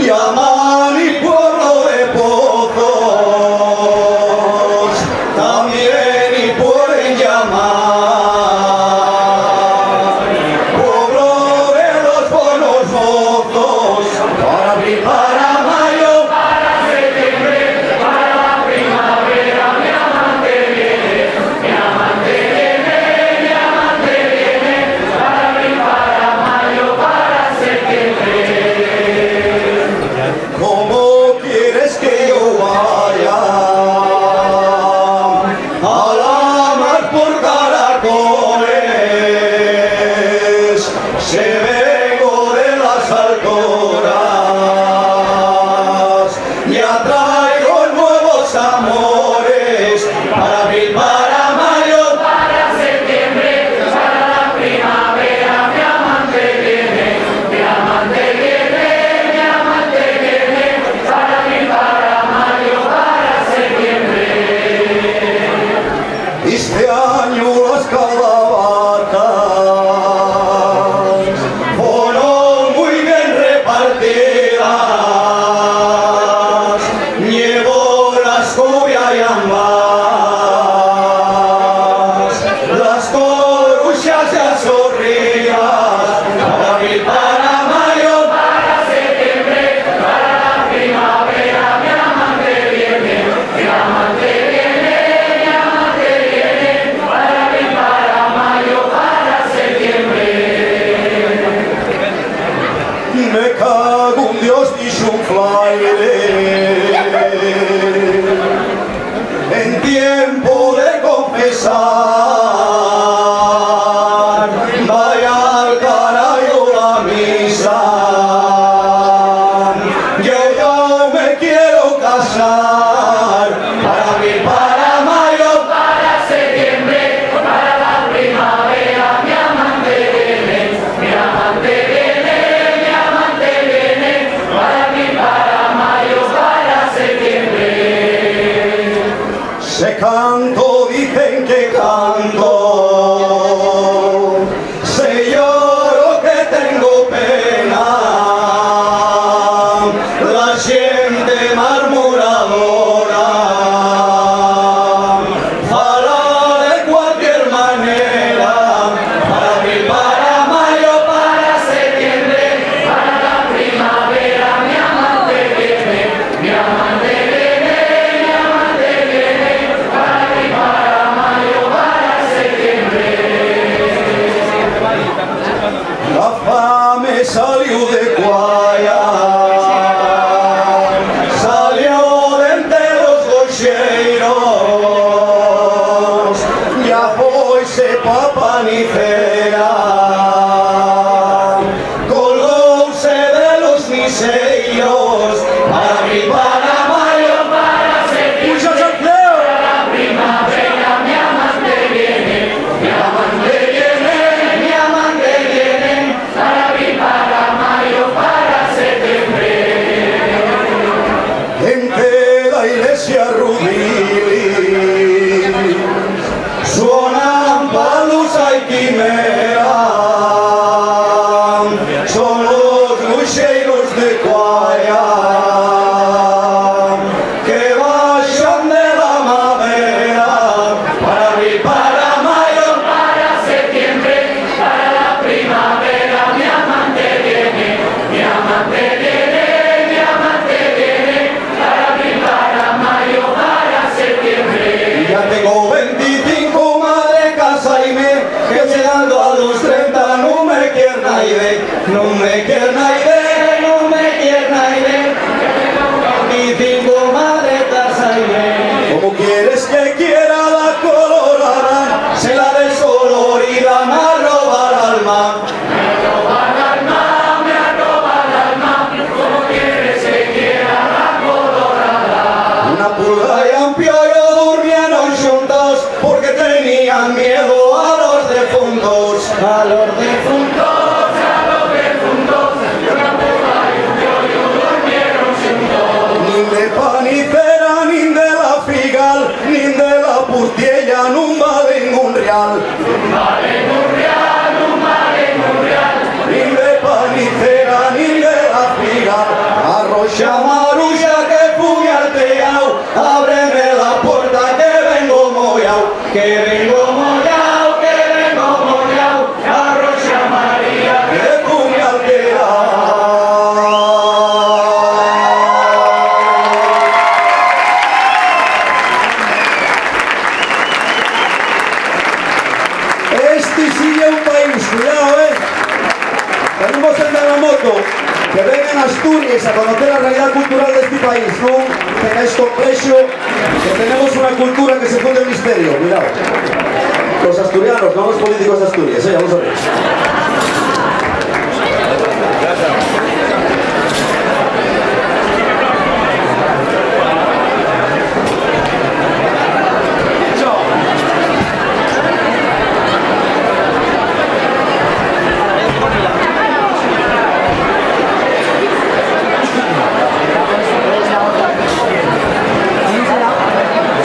llaman y pueblo de pozos, también y pueden llamar pueblo de los buenos mozos, para abril, para mayo, para septiembre, para la primavera. Mi amante viene, mi amante viene, mi amante viene, para abril, para mayo, para septiembre. ¿Cómo quieres que yo vaya a la mar por caracoles? Se vengo de las alturas, ya traigo nuevos amores, para abril, para mayo, para septiembre, para la primavera. Mi amante viene, mi amante viene, mi amante viene, para abril, para mayo, para septiembre. Este año las calabatas fueron muy bien repartidas, llevo la escobia y ambas, las coruchas ya zorrillas, para abril, para mayo, para septiembre, para la primavera. Mi amante viene, mi amante viene, mi amante viene, para abril, para mayo, para septiembre. Me cago en Dios y su flaire, en tiempo de confesar, vaya al carajo la misa, yo me quiero casar, para abril, para mayo, para septiembre, para la primavera. Mi amante viene, mi amante viene, mi amante viene, para abril, para mayo, para septiembre. Se canto, dicen que canto, se lloro que tengo pena, la gente murmuradora fala de cualquier manera, para abril, para mayo, para septiembre, para la primavera. Mi amante viene, mi amante viene, mi amante viene, para abril, para mayo, para septiembre. La fame salió de Guaya, salió de entre los gocheiros, ya foise pa panicera, colgóse de los miserios, para abril, para mayo, para septiembre, para la primavera. Mi amante viene, mi amante viene, mi amante viene, para abril, para mayo, para septiembre. Gente de la iglesia Rubili, suenan palos y quimera, son los lucheiros de Guaya, que vayan de la madera, para abril, para mayo, para septiembre, para la primavera. Mi amante viene, mi amante viene, mi amante viene, para abril, para mayo, para septiembre. Ya tengo 25, madre, casa y me, que llegando a los 30 no me quiere nadie, no me quiere nadie, no me quiere nadie. Chamarulla que puñalteao, ábreme la puerta que vengo mollao, que vengo mollao, que vengo mollao, a Rosa María que puñalteao. Este sigue un país, cuidado, tenemos el terremoto, que vengan a Asturias a conocer la realidad cultural de este país, no tengáis complejo, que tenemos una cultura que se funde el misterio, cuidado. Los asturianos, no los políticos de Asturias, ya lo sabéis.